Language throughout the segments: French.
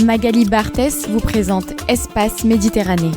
Magali Barthès vous présente Espace Méditerranée.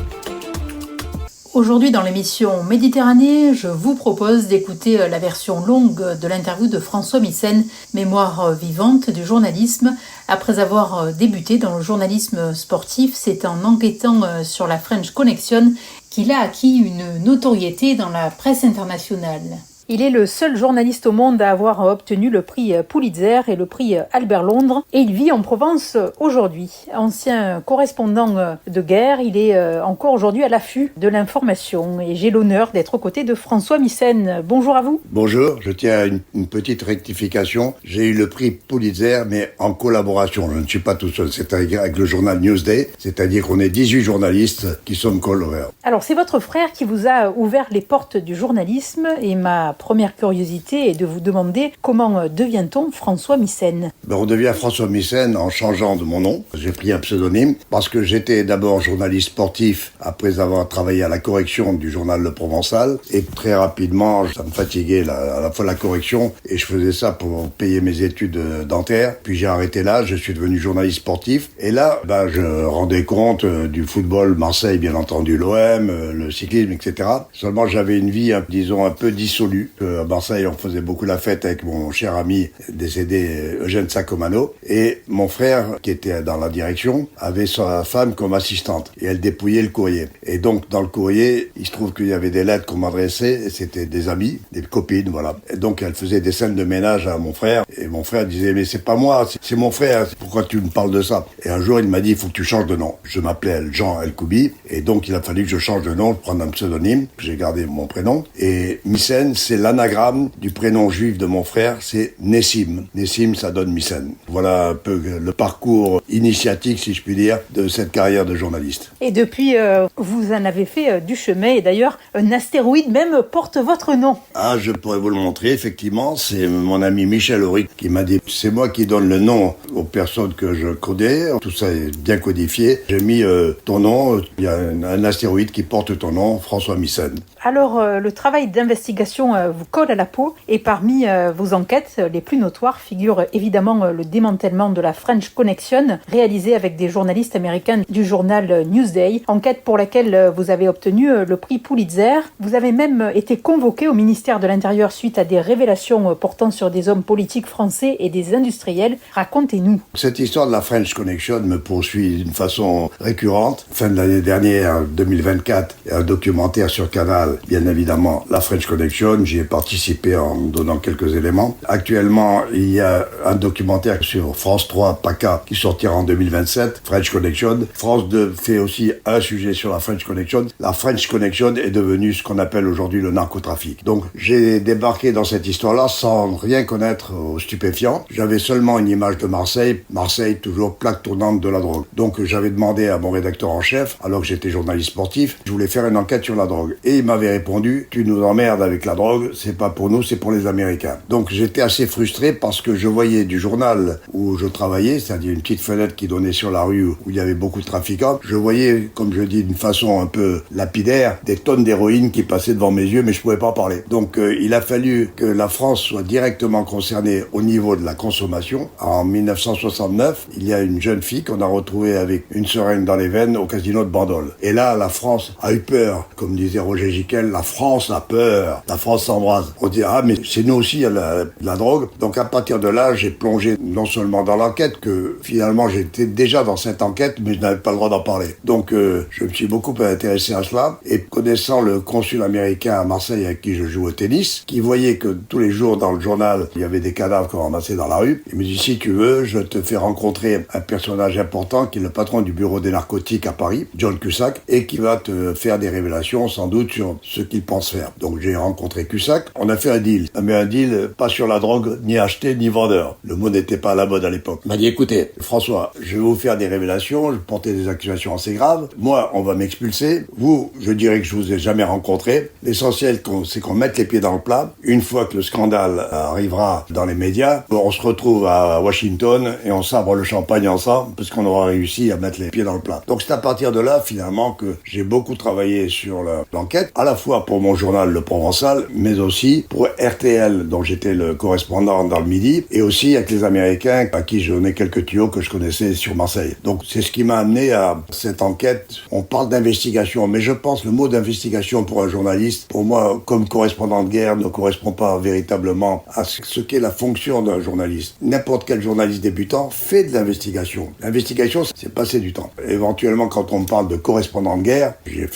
Aujourd'hui dans l'émission Méditerranée, je vous propose d'écouter la version longue de l'interview de François Missen, mémoire vivante du journalisme. Après avoir débuté dans le journalisme sportif, c'est en enquêtant sur la French Connection qu'il a acquis une notoriété dans la presse internationale. Il est le seul journaliste au monde à avoir obtenu le prix Pulitzer et le prix Albert Londres et il vit en Provence aujourd'hui. Ancien correspondant de guerre, il est encore aujourd'hui à l'affût de l'information et j'ai l'honneur d'être aux côtés de François Missen. Bonjour à vous. Bonjour, je tiens à une petite rectification. J'ai eu le prix Pulitzer mais en collaboration. Je ne suis pas tout seul, c'est avec le journal Newsday, c'est-à-dire qu'on est 18 journalistes qui sommes collaborateurs. Alors c'est votre frère qui vous a ouvert les portes du journalisme et ma première curiosité est de vous demander comment devient-on François Missen ? On devient François Missen en changeant de mon nom. J'ai pris un pseudonyme parce que j'étais d'abord journaliste sportif après avoir travaillé à la correction du journal Le Provençal et très rapidement ça me fatiguait à la fois la correction et je faisais ça pour payer mes études dentaires. Puis j'ai arrêté là, je suis devenu journaliste sportif et là je rendais compte du football, Marseille bien entendu, l'OM, le cyclisme, etc. Seulement j'avais une vie disons un peu dissolue. À Marseille, on faisait beaucoup la fête avec mon cher ami décédé Eugène Sacomano et mon frère, qui était dans la direction, avait sa femme comme assistante et elle dépouillait le courrier. Et donc, dans le courrier, il se trouve qu'il y avait des lettres qu'on m'adressait et c'était des amis, des copines, voilà. Et donc, elle faisait des scènes de ménage à mon frère et mon frère disait « Mais c'est pas moi, c'est mon frère, pourquoi tu me parles de ça ?» Et un jour, il m'a dit « Il faut que tu changes de nom. » Je m'appelais Jean El-Koubi et donc, il a fallu que je change de nom, prendre un pseudonyme. J'ai gardé mon prénom et Missen, c'est l'anagramme du prénom juif de mon frère, c'est Nessim. Nessim, ça donne Missen. Voilà un peu le parcours initiatique, si je puis dire, de cette carrière de journaliste. Et depuis, vous en avez fait du chemin, et d'ailleurs, un astéroïde même porte votre nom. Ah, je pourrais vous le montrer, effectivement, c'est mon ami Michel Auric qui m'a dit, c'est moi qui donne le nom aux personnes que je connais, tout ça est bien codifié. J'ai mis ton nom, il y a un astéroïde qui porte ton nom, François Missen. Alors, le travail d'investigation vous colle à la peau et parmi vos enquêtes les plus notoires figure évidemment le démantèlement de la French Connection réalisé avec des journalistes américains du journal Newsday, enquête pour laquelle vous avez obtenu le prix Pulitzer. Vous avez même été convoqué au ministère de l'Intérieur suite à des révélations portant sur des hommes politiques français et des industriels. Racontez-nous. Cette histoire de la French Connection me poursuit d'une façon récurrente. Fin de l'année dernière, 2024, il y a un documentaire sur Canal, bien évidemment, la French Connection. J'y ai participé en donnant quelques éléments. Actuellement, il y a un documentaire sur France 3, PACA, qui sortira en 2027, French Connection. France 2 fait aussi un sujet sur la French Connection. La French Connection est devenue ce qu'on appelle aujourd'hui le narcotrafic. Donc, j'ai débarqué dans cette histoire-là sans rien connaître aux stupéfiants. J'avais seulement une image de Marseille. Marseille, toujours plaque tournante de la drogue. Donc, j'avais demandé à mon rédacteur en chef, alors que j'étais journaliste sportif, je voulais faire une enquête sur la drogue. Et il m'avait répondu, tu nous emmerdes avec la drogue, c'est pas pour nous, c'est pour les Américains. Donc j'étais assez frustré parce que je voyais du journal où je travaillais, c'est-à-dire une petite fenêtre qui donnait sur la rue où il y avait beaucoup de trafiquants, je voyais, comme je dis d'une façon un peu lapidaire, des tonnes d'héroïne qui passaient devant mes yeux, mais je pouvais pas parler. Donc il a fallu que la France soit directement concernée au niveau de la consommation. En 1969, il y a une jeune fille qu'on a retrouvée avec une seringue dans les veines au casino de Bandol. Et là, la France a eu peur, comme disait Roger Giquel, la France a peur, la France s'embrase. On dit, ah mais c'est nous aussi, il y a la drogue. Donc à partir de là, j'ai plongé non seulement dans l'enquête, que finalement j'étais déjà dans cette enquête, mais je n'avais pas le droit d'en parler. Donc je me suis beaucoup intéressé à cela, et connaissant le consul américain à Marseille avec qui je joue au tennis, qui voyait que tous les jours dans le journal, il y avait des cadavres qu'on ramassait dans la rue, il me dit, si tu veux, je te fais rencontrer un personnage important qui est le patron du bureau des narcotiques à Paris, John Cusack, et qui va te faire des révélations sans doute sur ce qu'il pense faire. Donc j'ai rencontré Cusack, on a fait un deal. Mais un deal pas sur la drogue, ni acheté, ni vendeur. Le mot n'était pas à la mode à l'époque. Il m'a dit, écoutez, François, je vais vous faire des révélations, je portais des accusations assez graves. Moi, on va m'expulser. Vous, je dirais que je vous ai jamais rencontré. L'essentiel, c'est qu'on mette les pieds dans le plat. Une fois que le scandale arrivera dans les médias, on se retrouve à Washington et on sabre le champagne ensemble parce qu'on aura réussi à mettre les pieds dans le plat. Donc c'est à partir de là, finalement, que j'ai beaucoup travaillé sur l'enquête, à la fois pour mon journal Le Provençal, mais japonaises aussi, pour RTL, dont j'étais le correspondant dans le Midi, et aussi avec les Américains, à qui je donnais quelques tuyaux que je connaissais sur Marseille. Donc c'est ce qui m'a amené à cette enquête. On parle d'investigation, mais je pense le mot d'investigation pour un journaliste, pour moi, comme correspondant de guerre, ne correspond pas véritablement à ce qu'est la fonction d'un journaliste. N'importe quel journaliste débutant fait de l'investigation. L'investigation, c'est passer du temps. Éventuellement, quand on me parle de correspondant de guerre, j'ai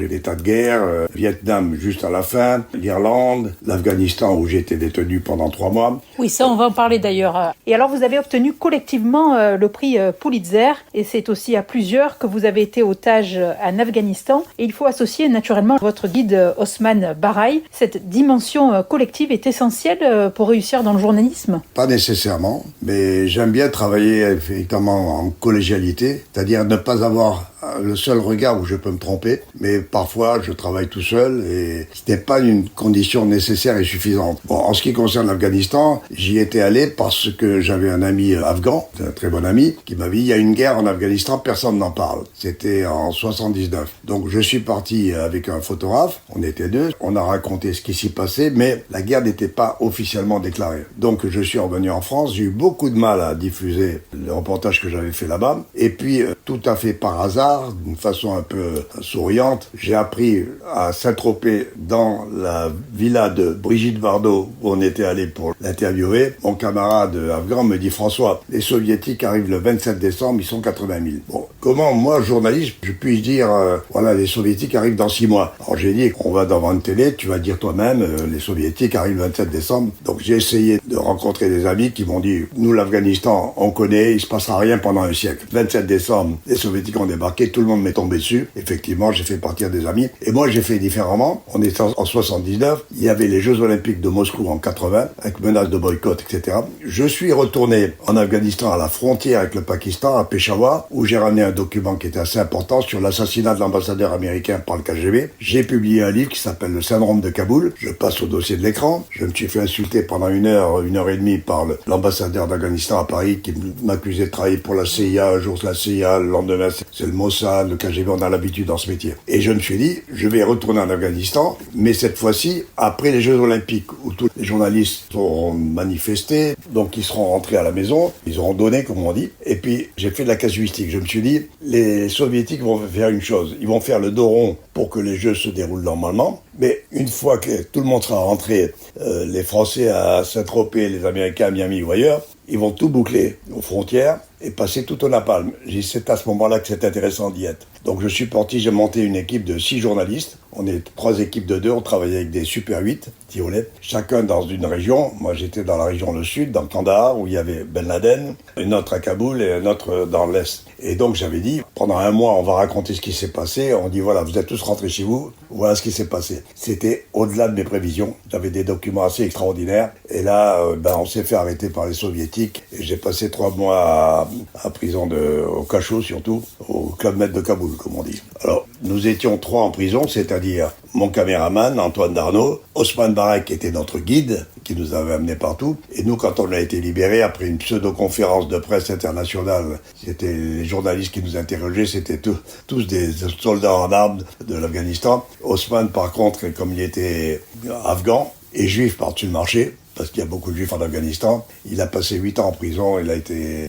l'état de guerre, Vietnam juste à la fin, l'Irlande, l'Afghanistan où j'ai été détenu pendant 3 mois. Oui, ça on va en parler d'ailleurs. Et alors vous avez obtenu collectivement le prix Pulitzer, et c'est aussi à plusieurs que vous avez été otage en Afghanistan. Et il faut associer naturellement votre guide Osman Barai. Cette dimension collective est essentielle pour réussir dans le journalisme? Pas nécessairement, mais j'aime bien travailler effectivement en collégialité, c'est-à-dire ne pas avoir le seul regard où je peux me tromper, mais parfois je travaille tout seul et ce n'est pas une condition nécessaire et suffisante. Bon, en ce qui concerne l'Afghanistan, j'y étais allé parce que j'avais un ami afghan, un très bon ami, qui m'a dit il y a une guerre en Afghanistan, personne n'en parle. C'était en 79. Donc je suis parti avec un photographe, on était 2, on a raconté ce qui s'y passait, mais la guerre n'était pas officiellement déclarée. Donc je suis revenu en France, j'ai eu beaucoup de mal à diffuser le reportage que j'avais fait là-bas, et puis tout à fait par hasard, d'une façon un peu souriante, j'ai appris à Saint-Tropez, dans la villa de Brigitte Bardot, où on était allé pour l'interviewer. Mon camarade afghan me dit « François, les soviétiques arrivent le 27 décembre, ils sont 80 000. » Bon, comment moi, journaliste, je puis dire voilà, les soviétiques arrivent dans 6 mois. Alors j'ai dit « On va devant une télé, tu vas dire toi-même, les soviétiques arrivent le 27 décembre. » Donc j'ai essayé de rencontrer des amis qui m'ont dit « Nous, l'Afghanistan, on connaît, il se passera rien pendant un siècle. 27 décembre, les soviétiques ont débarqué, tout le monde m'est tombé dessus. Effectivement, j'ai fait partir des amis. Et moi, j'ai fait différemment. On est en 79. Il y avait les Jeux Olympiques de Moscou en 80, avec menace de boycott, etc. Je suis retourné en Afghanistan, à la frontière avec le Pakistan, à Peshawar, où j'ai ramené un document qui était assez important sur l'assassinat de l'ambassadeur américain par le KGB. J'ai publié un livre qui s'appelle Le syndrome de Kaboul. Je passe au dossier de l'écran. Je me suis fait insulter pendant 1 heure et demie par l'ambassadeur d'Afghanistan à Paris, qui m'accusait de travailler pour la CIA. Un jour, c'est la CIA. Le lendemain, c'est le Mossad, le KGB, on a l'habitude dans ce métier. Et je me suis dit, je vais retourner en Afghanistan, mais cette fois-ci, après les Jeux Olympiques, où tous les journalistes auront manifesté, donc ils seront rentrés à la maison, ils auront donné, comme on dit, et puis j'ai fait de la casuistique. Je me suis dit, les soviétiques vont faire une chose, ils vont faire le dos rond pour que les Jeux se déroulent normalement, mais une fois que tout le monde sera rentré, les Français à Saint-Tropez, les Américains à Miami ou ailleurs, ils vont tout boucler aux frontières et passer tout au napalm. C'est à ce moment-là que c'est intéressant d'y être. Donc je suis parti, j'ai monté une équipe de 6 journalistes. On est 3 équipes de 2, on travaillait avec des Super 8, Tyrolais, chacun dans une région. Moi j'étais dans la région le sud, dans Kandahar, où il y avait Ben Laden, une autre à Kaboul et un autre dans l'Est. Et donc j'avais dit, pendant 1 mois, on va raconter ce qui s'est passé. On dit voilà, vous êtes tous rentrés chez vous, voilà ce qui s'est passé. C'était au-delà de mes prévisions. J'avais des documents assez extraordinaires. Et là, on s'est fait arrêter par les soviétiques. Et j'ai passé 3 mois à prison au cachot surtout, au Club Med de Kaboul, comme on dit. Alors, nous étions 3 en prison, c'est-à-dire mon caméraman, Antoine Darnaud, Osman Barai, qui était notre guide, qui nous avait amenés partout. Et nous, quand on a été libérés, après une pseudo-conférence de presse internationale, c'était les journalistes qui nous interrogeaient, c'était tous des soldats en armes de l'Afghanistan. Osman, par contre, comme il était afghan et juif par-dessus le marché, parce qu'il y a beaucoup de juifs en Afghanistan, il a passé 8 ans en prison,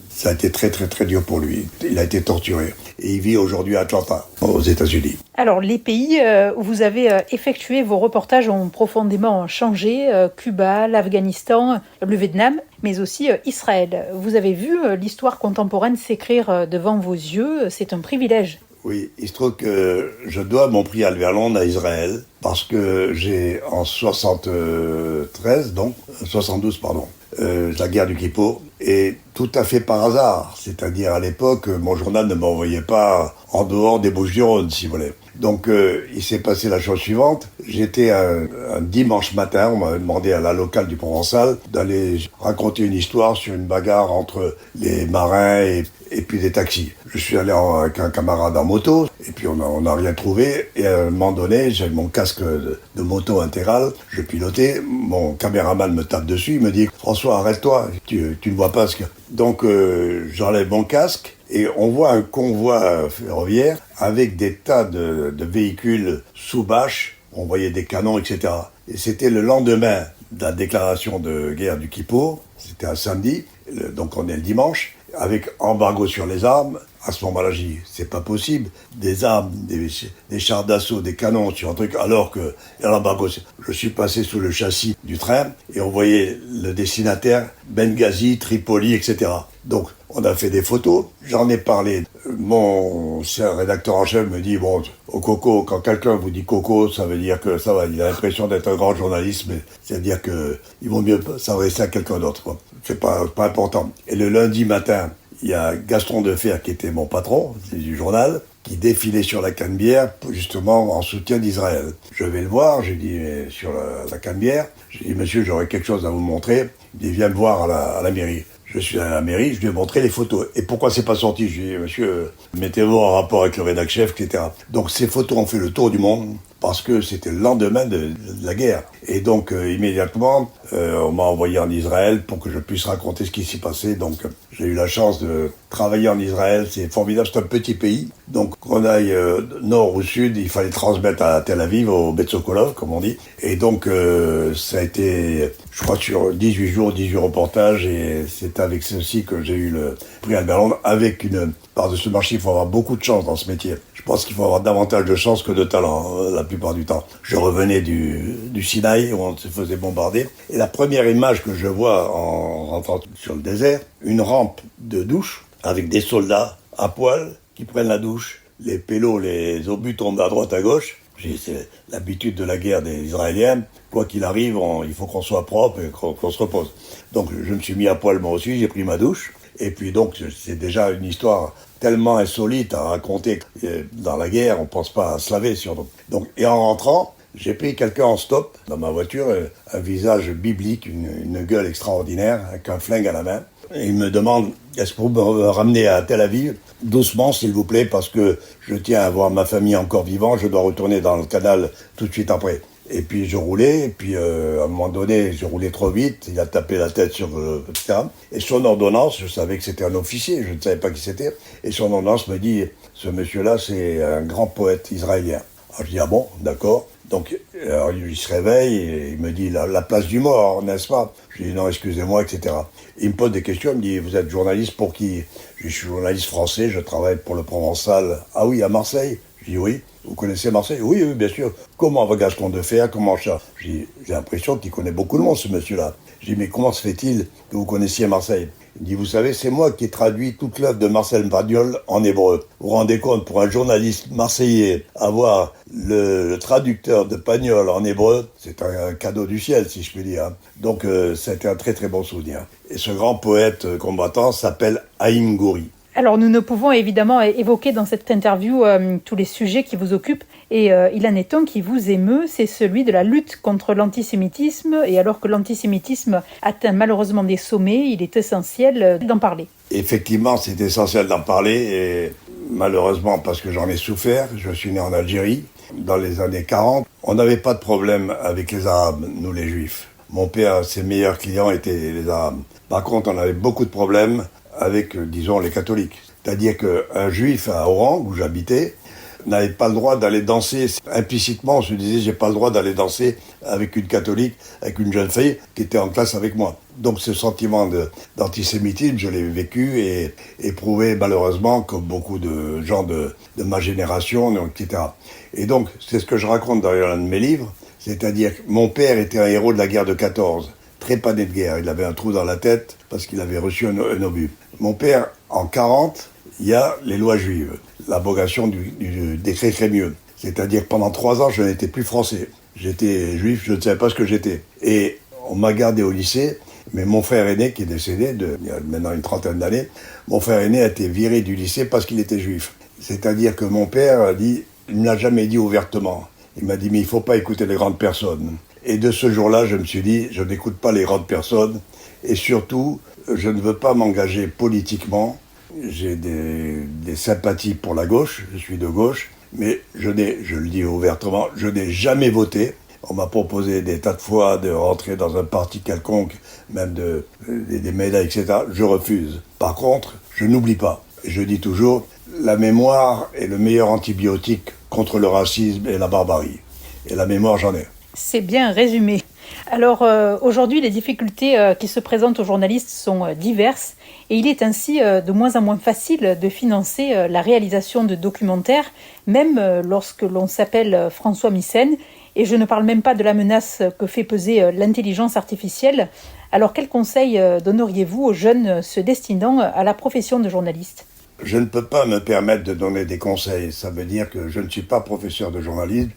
ça a été très très très dur pour lui. Il a été torturé. Et il vit aujourd'hui à Atlanta, aux États-Unis. Alors, les pays où vous avez effectué vos reportages ont profondément changé. Cuba, l'Afghanistan, le Vietnam, mais aussi Israël. Vous avez vu l'histoire contemporaine s'écrire devant vos yeux. C'est un privilège. Oui, il se trouve que je dois mon prix Albert Londres à Israël, parce que j'ai en 72, la guerre du Kippour, et tout à fait par hasard. C'est-à-dire, à l'époque, mon journal ne m'envoyait pas en dehors des Bouches-du-Rhône, si vous voulez. Donc, il s'est passé la chose suivante. J'étais un dimanche matin, on m'avait demandé à la locale du Provençal d'aller raconter une histoire sur une bagarre entre les marins et puis des taxis. Je suis allé avec un camarade en moto, et puis on n'a rien trouvé. Et à un moment donné, j'avais mon casque de moto intégral, je pilotais, mon caméraman me tape dessus, il me dit « François, arrête-toi, tu ne vois pas ce que... » Donc j'enlève mon casque, et on voit un convoi ferroviaire avec des tas de véhicules sous bâche on voyait des canons, etc. Et c'était le lendemain de la déclaration de guerre du Kippour, c'était un samedi, donc on est le dimanche, avec embargo sur les armes. À ce moment-là, j'ai dit, c'est pas possible, des armes, des chars d'assaut, des canons sur un truc, alors que l'embargo, je suis passé sous le châssis du train et on voyait le destinataire, Benghazi, Tripoli, etc. Donc, on a fait des photos, j'en ai parlé. Mon rédacteur en chef me dit, bon, au Coco, quand quelqu'un vous dit Coco, ça veut dire que ça va, il a l'impression d'être un grand journaliste, mais c'est-à-dire que il vaut mieux s'adresser à quelqu'un d'autre, quoi. C'est pas important. Et le lundi matin, il y a Gaston Defer, qui était mon patron du journal, qui défilait sur la Canebière, justement en soutien d'Israël. Je vais le voir, j'ai dit, sur la Canebière, j'ai dit, monsieur, j'aurais quelque chose à vous montrer. Il dit, viens me voir à la mairie. Je suis à la mairie, je lui ai montré les photos. Et pourquoi c'est pas sorti? Je lui ai dit, monsieur, mettez-vous en rapport avec le rédacteur chef, etc. Donc ces photos ont fait le tour du monde, parce que c'était le lendemain de la guerre. Et donc, immédiatement, on m'a envoyé en Israël pour que je puisse raconter ce qui s'y passait. Donc, j'ai eu la chance de travailler en Israël. C'est formidable, c'est un petit pays. Donc, qu'on aille nord ou sud, il fallait transmettre à Tel Aviv, au Bet Sokolov, comme on dit. Et donc, ça a été, je crois, sur 18 jours, 18 reportages. Et c'est avec ceci que j'ai eu le prix Albert Londres, avec une part de ce marché. Il faut avoir beaucoup de chance dans ce métier. Je pense qu'il faut avoir davantage de chance que de talent, la plupart du temps. Je revenais du Sinaï, où on se faisait bombarder. Et la première image que je vois en rentrant sur le désert, une rampe de douche avec des soldats à poil qui prennent la douche. Les pélos, les obus tombent à droite, à gauche. C'est l'habitude de la guerre des Israéliens. Quoi qu'il arrive, il faut qu'on soit propre et qu'on se repose. Donc je me suis mis à poil moi aussi, j'ai pris ma douche. Et puis donc, c'est déjà une histoire tellement insolite à raconter. Dans la guerre, on pense pas à se laver surtout. Donc, et en rentrant, j'ai pris quelqu'un en stop dans ma voiture, un visage biblique, une gueule extraordinaire, avec un flingue à la main. Et il me demande, est-ce que vous me ramener à Tel Aviv, doucement s'il vous plaît, parce que je tiens à voir ma famille encore vivante, je dois retourner dans le canal tout de suite après. Et puis je roulais, et puis à un moment donné, je roulais trop vite, il a tapé la tête sur le terrain. Et son ordonnance, je savais que c'était un officier, je ne savais pas qui c'était, et son ordonnance me dit, ce monsieur-là, c'est un grand poète israélien. Alors je dis, ah bon, d'accord. Donc alors, il se réveille, et il me dit, la place du mort, n'est-ce pas? Je dis, non, excusez-moi, etc. Il me pose des questions, il me dit, vous êtes journaliste pour qui? Je suis journaliste français, je travaille pour le Provençal. Ah oui, à Marseille? Je dis, oui. Vous connaissez Marseille? Oui, oui, bien sûr. Comment va Gaston Defer? Comment ça? J'ai l'impression qu'il connaît beaucoup de monde, ce monsieur-là. Je dis, mais comment se fait-il que vous connaissiez Marseille? Il dit, vous savez, c'est moi qui ai traduit toute l'œuvre de Marcel Pagnol en hébreu. Vous vous rendez compte, pour un journaliste marseillais, avoir le traducteur de Pagnol en hébreu, c'est un cadeau du ciel, si je puis dire. Donc, c'était un très très bon souvenir. Et ce grand poète combattant s'appelle Haïm Goury. Alors nous ne pouvons évidemment évoquer dans cette interview tous les sujets qui vous occupent et il en est un qui vous émeut, c'est celui de la lutte contre l'antisémitisme et alors que l'antisémitisme atteint malheureusement des sommets, il est essentiel d'en parler. Effectivement, c'est essentiel d'en parler et malheureusement parce que j'en ai souffert, je suis né en Algérie dans les années 40, on n'avait pas de problème avec les Arabes, nous les Juifs. Mon père, ses meilleurs clients étaient les Arabes. Par contre, on avait beaucoup de problèmes avec, disons, les catholiques. C'est-à-dire qu'un juif à Oran, où j'habitais, n'avait pas le droit d'aller danser. Implicitement, on se disait, j'ai pas le droit d'aller danser avec une catholique, avec une jeune fille qui était en classe avec moi. Donc ce sentiment d'antisémitisme, je l'ai vécu et éprouvé malheureusement comme beaucoup de gens de ma génération, etc. Et donc, c'est ce que je raconte dans l'un de mes livres, c'est-à-dire que mon père était un héros de la guerre de 14, trépané de guerre. Il avait un trou dans la tête parce qu'il avait reçu un obus. Mon père, en 40, il y a les lois juives, l'abrogation du décret Crémieux. C'est-à-dire que pendant 3 ans, je n'étais plus français. J'étais juif, je ne savais pas ce que j'étais. Et on m'a gardé au lycée, mais mon frère aîné, qui est décédé il y a maintenant une trentaine d'années, mon frère aîné a été viré du lycée parce qu'il était juif. C'est-à-dire que mon père a dit, il ne l'a jamais dit ouvertement. Il m'a dit, mais il ne faut pas écouter les grandes personnes. Et de ce jour-là, je me suis dit, je n'écoute pas les grandes personnes. Et surtout, je ne veux pas m'engager politiquement. J'ai des sympathies pour la gauche, je suis de gauche. Mais je le dis ouvertement, je n'ai jamais voté. On m'a proposé des tas de fois de rentrer dans un parti quelconque, même des médailles, etc. Je refuse. Par contre, je n'oublie pas. Je dis toujours, la mémoire est le meilleur antibiotique contre le racisme et la barbarie. Et la mémoire, j'en ai. C'est bien résumé. Alors aujourd'hui, les difficultés qui se présentent aux journalistes sont diverses et il est ainsi de moins en moins facile de financer la réalisation de documentaires, même lorsque l'on s'appelle François Missen. Et je ne parle même pas de la menace que fait peser l'intelligence artificielle. Alors quels conseils donneriez-vous aux jeunes se destinant à la profession de journaliste ? Je ne peux pas me permettre de donner des conseils. Ça veut dire que je ne suis pas professeur de journalisme.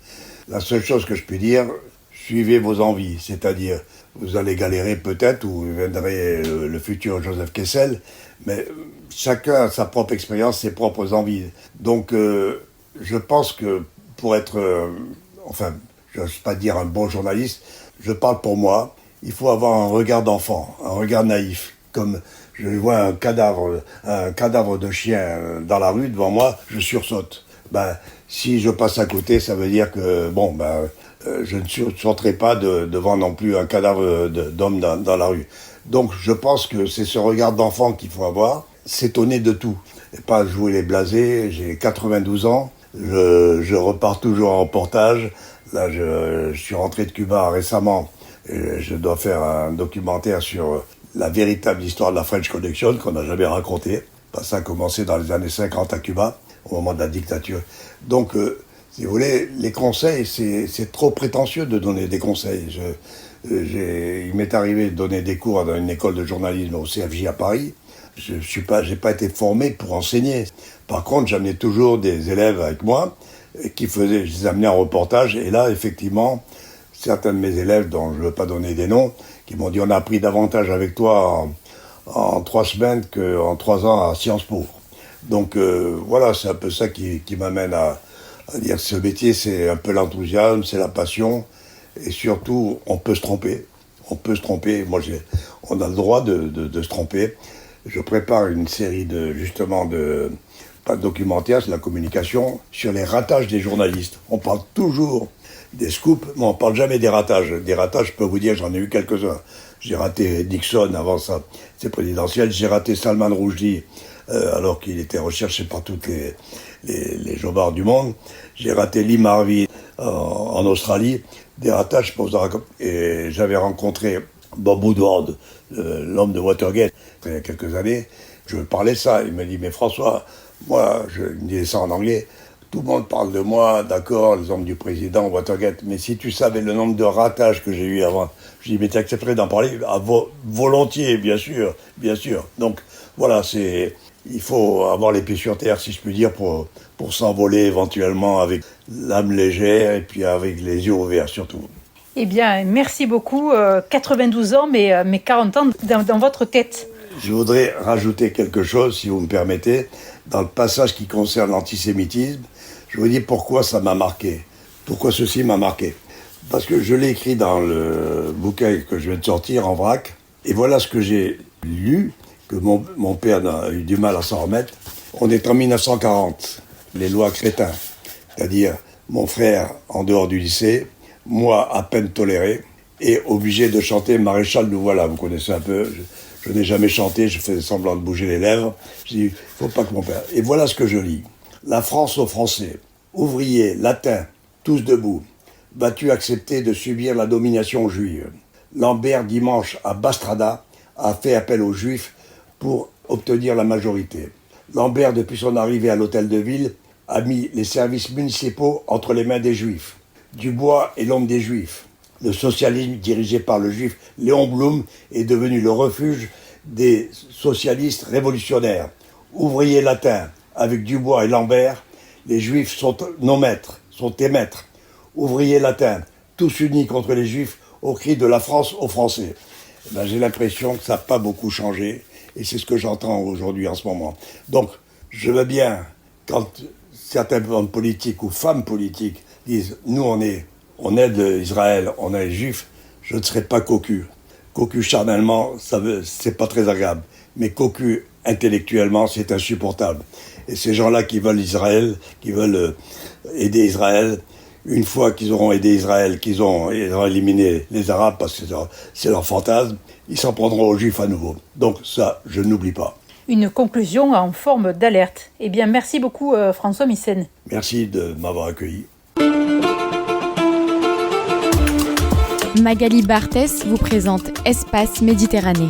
La seule chose que je puis dire, suivez vos envies. C'est-à-dire, vous allez galérer peut-être, ou vous viendrez le futur Joseph Kessel, mais chacun a sa propre expérience, ses propres envies. Donc, je pense que pour être, je n'ose pas dire un bon journaliste, je parle pour moi, il faut avoir un regard d'enfant, un regard naïf. Comme je vois un cadavre de chien dans la rue devant moi, je sursaute. Si je passe à côté, ça veut dire que, je ne sursauterai pas devant non plus un cadavre d'homme dans la rue. Donc je pense que c'est ce regard d'enfant qu'il faut avoir, s'étonner de tout. Et pas jouer les blasés, j'ai 92 ans, je repars toujours en reportage. Là, je suis rentré de Cuba récemment et je dois faire un documentaire sur la véritable histoire de la French Connection qu'on n'a jamais racontée. Ça a commencé dans les années 50 à Cuba, au moment de la dictature. Donc, si vous voulez, les conseils, c'est trop prétentieux de donner des conseils. Il m'est arrivé de donner des cours dans une école de journalisme au CFJ à Paris. J'ai pas été formé pour enseigner. Par contre, j'amenais toujours des élèves avec moi je les amenais en reportage. Et là, effectivement, certains de mes élèves, dont je ne veux pas donner des noms, qui m'ont dit on a appris davantage avec toi en 3 semaines qu'en 3 ans à Sciences Po. Donc voilà, c'est un peu ça qui m'amène à dire ce métier, c'est un peu l'enthousiasme, c'est la passion, et surtout, on peut se tromper. On peut se tromper. On a le droit de se tromper. Je prépare une série pas de documentaire, c'est de la communication, sur les ratages des journalistes. On parle toujours des scoops, mais on ne parle jamais des ratages. Des ratages, je peux vous dire, j'en ai eu quelques-uns. J'ai raté Nixon avant ça, c'est présidentiel. J'ai raté Salman Rushdie, alors qu'il était recherché par toutes les jobards du monde. J'ai raté Lee Harvey en Australie. Des ratages, je pense, et j'avais rencontré Bob Woodward, l'homme de Watergate, il y a quelques années. Je parlais de ça. Il me dit, mais François, moi, il me disait ça en anglais, tout le monde parle de moi, d'accord, les hommes du président, Watergate, mais si tu savais le nombre de ratages que j'ai eu avant, je dis, mais tu accepterais d'en parler volontiers, bien sûr. Donc, voilà, il faut avoir les pieds sur terre, si je puis dire, pour s'envoler éventuellement avec l'âme légère et puis avec les yeux ouverts, surtout. Eh bien, merci beaucoup. 92 ans, mais 40 ans dans votre tête. Je voudrais rajouter quelque chose, si vous me permettez, dans le passage qui concerne l'antisémitisme. Je vous dis pourquoi ça m'a marqué. Pourquoi ceci m'a marqué. Parce que je l'ai écrit dans le bouquin que je viens de sortir, en vrac. Et voilà ce que j'ai lu, que mon père a eu du mal à s'en remettre. On est en 1940, les lois crétins. C'est-à-dire, mon frère en dehors du lycée, moi à peine toléré, et obligé de chanter Maréchal nous voilà. Vous connaissez un peu. Je n'ai jamais chanté, je faisais semblant de bouger les lèvres. Je dis, faut pas que mon père... Et voilà ce que je lis. La France aux Français, ouvriers, latins, tous debout, battus accepter de subir la domination juive. Lambert, dimanche, à Bastrada, a fait appel aux Juifs pour obtenir la majorité. Lambert, depuis son arrivée à l'hôtel de ville, a mis les services municipaux entre les mains des Juifs. Dubois est l'homme des Juifs. Le socialisme dirigé par le juif Léon Blum est devenu le refuge des socialistes révolutionnaires. Ouvriers latins, avec Dubois et Lambert, les juifs sont nos maîtres, sont tes maîtres. Ouvriers latins, tous unis contre les juifs, au cri de la France aux Français. J'ai l'impression que ça n'a pas beaucoup changé, et c'est ce que j'entends aujourd'hui en ce moment. Donc, je veux bien, quand certains hommes politiques ou femmes politiques disent « nous on aide Israël, on est juifs », je ne serai pas cocu. Cocu charnellement, c'est pas très agréable. Mais cocu intellectuellement, c'est insupportable. Et ces gens-là qui veulent Israël, qui veulent aider Israël, une fois qu'ils auront aidé Israël, qu'ils auront éliminé les Arabes, parce que c'est leur fantasme, ils s'en prendront aux Juifs à nouveau. Donc ça, je n'oublie pas. Une conclusion en forme d'alerte. Eh bien, merci beaucoup François Missen. Merci de m'avoir accueilli. Magali Barthès vous présente Espace Méditerranée.